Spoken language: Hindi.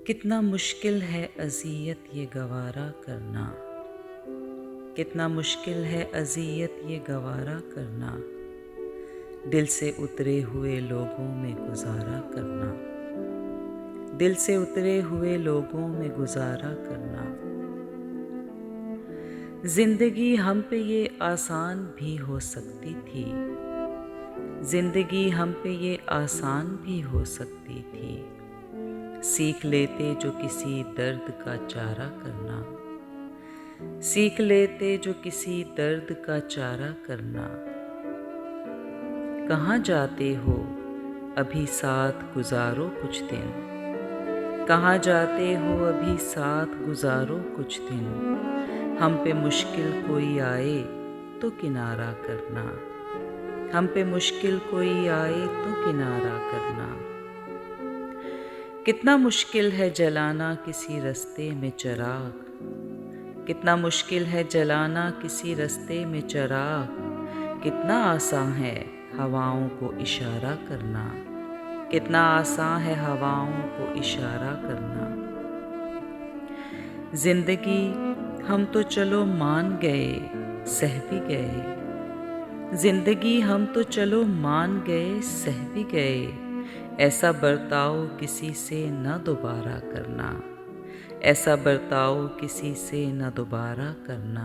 कितना मुश्किल है अज़ियत ये गवारा करना, कितना मुश्किल है अज़ियत ये गवारा करना, दिल से उतरे हुए लोगों में गुज़ारा करना, दिल से उतरे हुए लोगों में गुज़ारा करना। ज़िंदगी हम पे ये आसान भी हो सकती थी, ज़िंदगी हम पे ये आसान भी हो सकती थी। सीख लेते जो किसी दर्द का चारा करना, सीख लेते जो किसी दर्द का चारा करना। कहाँ जाते हो अभी साथ गुजारो कुछ दिन, कहाँ जाते हो अभी साथ गुजारो कुछ दिन। हम पे मुश्किल कोई आए तो किनारा करना, हम पे मुश्किल कोई आए तो किनारा करना। कितना मुश्किल है जलाना किसी रास्ते में चिराग, कितना मुश्किल है जलाना किसी रास्ते में चिराग। कितना आसान है हवाओं को इशारा करना, कितना आसान है हवाओं को इशारा करना। जिंदगी हम तो चलो मान गए, सह भी गए, जिंदगी हम तो चलो मान गए, सह भी गए। ऐसा बर्ताव किसी से न दोबारा करना, ऐसा बर्ताव किसी से न दोबारा करना।